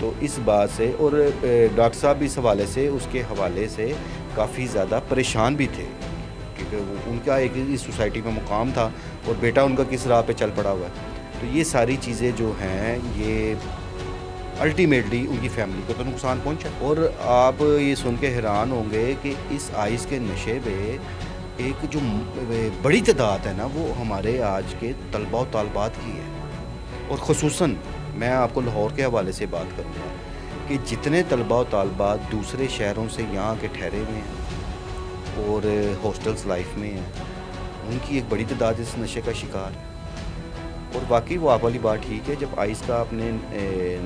تو اس بات سے، اور ڈاکٹر صاحب بھی اس حوالے سے، اس کے حوالے سے کافی زیادہ پریشان بھی تھے، کیونکہ ان کا ایک اس سوسائٹی میں مقام تھا اور بیٹا ان کا کس راہ پہ چل پڑا ہوا ہے. تو یہ ساری چیزیں جو ہیں یہ الٹیمیٹلی ان کی فیملی کو تو نقصان پہنچا. اور آپ یہ سن کے حیران ہوں گے کہ اس آئس کے نشے میں ایک جو بڑی تعداد ہے نا، وہ ہمارے آج کے طلباء و طالبات کی ہے. اور خصوصاً میں آپ کو لاہور کے حوالے سے بات کروں گا کہ جتنے طلباء و طالبات دوسرے شہروں سے یہاں کے ٹھہرے ہوئے ہیں اور ہاسٹلس لائف میں ہیں، ان کی ایک بڑی تعداد اس نشے کا شکار ہے. اور واقعی وہ آپ والی بات ٹھیک ہے، جب آئس کا آپ نے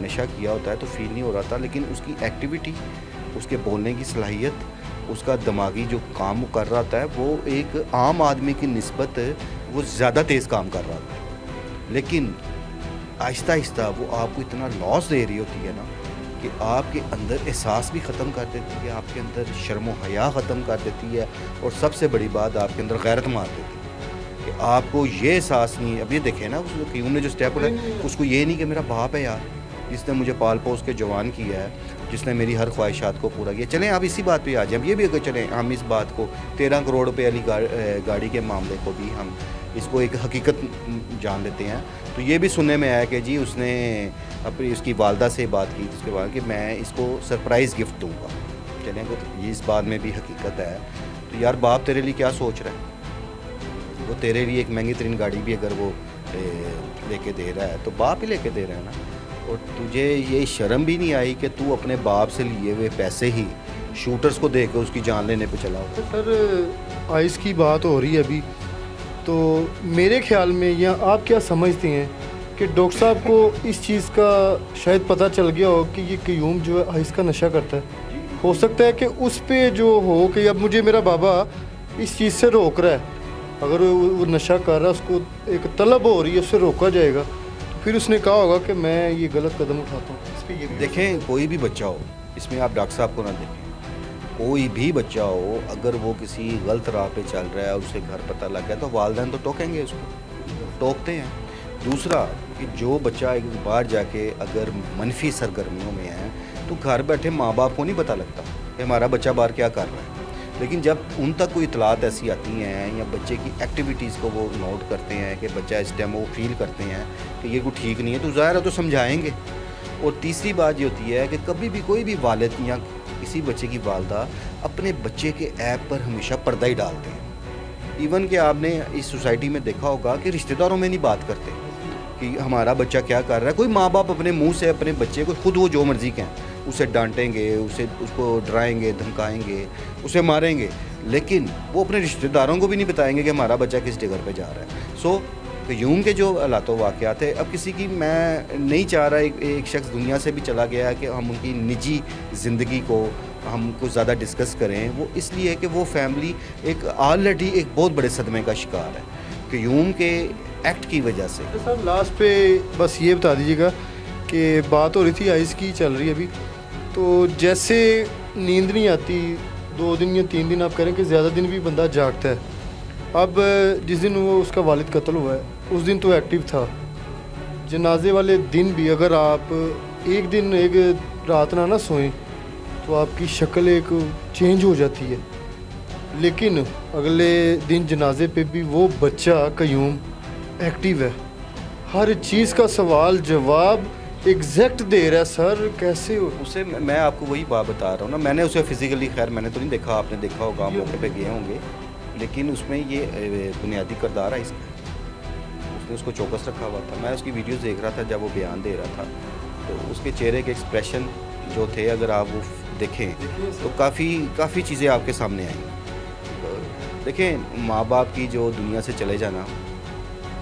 نشہ کیا ہوتا ہے تو فیل نہیں ہو رہا تھا، لیکن اس کی ایکٹیویٹی، اس کے بولنے کی صلاحیت، اس کا دماغی جو کام کر رہا تھا وہ ایک عام آدمی کی نسبت وہ زیادہ تیز کام کر رہا تھا. لیکن آہستہ آہستہ وہ آپ کو اتنا لاس دے رہی ہوتی ہے نا کہ آپ کے اندر احساس بھی ختم کر دیتی ہے، آپ کے اندر شرم و حیا ختم کر دیتی ہے، اور سب سے بڑی بات آپ کے اندر غیرت مار دیتی ہے کہ آپ کو یہ احساس نہیں. اب یہ دیکھیں نا، اس کیوں نے جو اسٹیپ اٹھایا، اس کو یہ نہیں کہ میرا باپ ہے یار جس نے مجھے پال پوس کے جوان کیا ہے، جس نے میری ہر خواہشات کو پورا کیا. چلیں آپ اسی بات پہ آ جائیں، اب یہ بھی اگر چلیں ہم اس بات کو 13 کروڑ روپے والی گاڑی کے معاملے کو بھی ہم اس کو ایک حقیقت جان لیتے ہیں. تو یہ بھی سننے میں آیا کہ جی اس نے اپنی اس کی والدہ سے بات کی اس کے بعد کہ میں اس کو سرپرائز گفٹ دوں گا. چلیں اگر یہ اس بات میں بھی حقیقت ہے تو یار باپ تیرے لیے کیا سوچ رہا ہے؟ وہ تیرے لیے ایک مہنگی ترین گاڑی بھی اگر وہ لے کے دے رہا ہے تو باپ ہی لے کے دے رہا ہے نا. اور تجھے یہ شرم بھی نہیں آئی کہ تو اپنے باپ سے لیے ہوئے پیسے ہی شوٹرز کو دے کے اس کی جان لینے پہ چلا ہو؟ سر آئس کی بات ہو رہی ہے ابھی، تو میرے خیال میں یا آپ کیا سمجھتے ہیں کہ ڈاکٹر صاحب کو اس چیز کا شاید پتہ چل گیا ہو کہ یہ قیوم جو ہے آئس کا نشہ کرتا ہے؟ ہو سکتا ہے کہ اس پہ جو ہو کہ اب مجھے میرا بابا اس چیز سے روک رہا ہے، اگر وہ نشہ کر رہا ہے، اس کو ایک طلب ہو رہی ہے، اس سے روکا جائے گا، تو پھر اس نے کہا ہوگا کہ میں یہ غلط قدم اٹھاتا ہوں. اس پہ یہ بھی دیکھیں، کوئی بھی بچہ ہو، اس میں آپ ڈاکٹر صاحب کو نہ دیکھیں، کوئی بھی بچہ ہو اگر وہ کسی غلط راہ پہ چل رہا ہے، اسے گھر پتہ لگ گیا تو والدین تو ٹوکیں گے، اس کو ٹوکتے ہیں. دوسرا کہ جو بچہ ایک باہر جا کے اگر منفی سرگرمیوں میں ہے تو گھر بیٹھے ماں باپ کو نہیں پتہ لگتا کہ ہمارا بچہ باہر کیا کر رہا ہے. لیکن جب ان تک کوئی اطلاعات ایسی آتی ہیں یا بچے کی ایکٹیویٹیز کو وہ نوٹ کرتے ہیں کہ بچہ اس ٹائم وہ فیل کرتے ہیں کہ یہ کوئی ٹھیک نہیں ہے، تو ظاہر ہے تو سمجھائیں گے. اور تیسری بات یہ ہوتی ہے کہ کبھی بھی کوئی بھی والد یا کسی بچے کی والدہ اپنے بچے کے ایپ پر ہمیشہ پردہ ہی ڈالتے ہیں. ایون کہ آپ نے اس سوسائٹی میں دیکھا ہوگا کہ رشتہ داروں میں نہیں بات کرتے کہ ہمارا بچہ کیا کر رہا ہے. کوئی ماں باپ اپنے منہ سے اپنے بچے کو خود وہ جو مرضی کہیں، اسے ڈانٹیں گے، اس کو ڈرائیں گے، دھمکائیں گے، اسے ماریں گے، لیکن وہ اپنے رشتہ داروں کو بھی نہیں بتائیں گے کہ ہمارا بچہ کس جگہ پہ جا رہا ہے. قیوم کے جو حالات و واقعات ہیں، اب کسی کی میں نہیں چاہ رہا ایک شخص دنیا سے بھی چلا گیا کہ ہم ان کی نجی زندگی کو ہم کو زیادہ ڈسکس کریں. وہ اس لیے کہ وہ فیملی ایک آلریڈی ایک بہت بڑے صدمے کا شکار ہے قیوم کے ایکٹ کی وجہ سے. سر لاسٹ پہ بس یہ بتا دیجیے گا کہ بات ہو رہی تھی آئس کی چل رہی ہے ابھی، تو جیسے نیند نہیں آتی 2 دن یا 3 دن، آپ کہہ رہے ہیں کہ زیادہ دن بھی بندہ جاگتا ہے. اب جس دن وہ اس کا والد قتل ہوا ہے اس دن تو ایکٹیو تھا، جنازے والے دن بھی اگر آپ ایک دن ایک رات نہ سوئیں تو آپ کی شکل ایک چینج ہو جاتی ہے، لیکن اگلے دن جنازے پہ بھی وہ بچہ قیوم ایکٹیو ہے، ہر چیز کا سوال جواب ایگزیکٹ دے رہا ہے. سر کیسے ہو؟ اسے میں آپ کو وہی بات بتا رہا ہوں نا، میں نے اسے فزیکلی، خیر میں نے تو نہیں دیکھا، آپ نے دیکھا ہوگا، آپ موقع پہ گئے ہوں گے، لیکن اس میں یہ بنیادی کردار ہے اس کا. اس نے اس کو چوکس رکھا ہوا تھا. میں اس کی ویڈیوز دیکھ رہا تھا جب وہ بیان دے رہا تھا، تو اس کے چہرے کے ایکسپریشن جو تھے اگر آپ وہ دیکھیں تو کافی چیزیں آپ کے سامنے آئیں. دیکھیں، ماں باپ کی جو دنیا سے چلے جانا،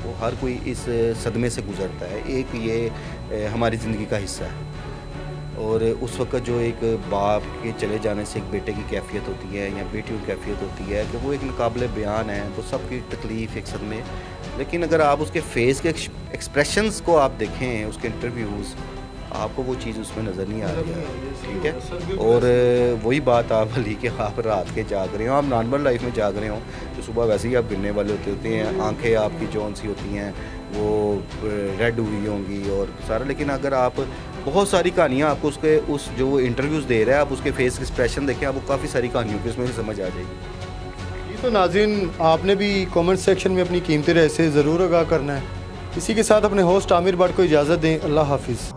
وہ ہر کوئی اس صدمے سے گزرتا ہے. ایک یہ ہماری زندگی کا حصہ ہے، اور اس وقت جو ایک باپ کے چلے جانے سے ایک بیٹے کی کیفیت ہوتی ہے یا بیٹیوں کی کیفیت ہوتی ہے کہ وہ ایک ناقابل بیان ہے، تو سب کی تکلیف ایک صدمے. لیکن اگر آپ اس کے فیس کے ایکسپریشنز کو آپ دیکھیں، اس کے انٹرویوز، آپ کو وہ چیز اس میں نظر نہیں آ رہی ہے. ٹھیک ہے. اور وہی بات آپ علی کہ آپ رات کے جاگ رہے ہوں، آپ نارمل لائف میں جاگ رہے ہوں تو صبح ویسے ہی آپ گرنے والے ہوتے ہیں، آنکھیں آپ کی جون سی ہوتی ہیں وہ ریڈ ہوئی ہوں گی اور سارا. لیکن اگر آپ بہت ساری کہانیاں آپ کو اس کے جو وہ انٹرویوز دے رہا ہے آپ اس کے فیس ایکسپریشن دیکھیں آپ کو کافی ساری کہانیوں کی اس میں سمجھ آ جائے گی. یہ تو ناظرین آپ نے بھی کامنٹ سیکشن میں اپنی قیمتی رائے سے ضرور آگاہ کرنا ہے. اسی کے ساتھ اپنے ہوسٹ عامر بٹ کو اجازت دیں. اللہ حافظ.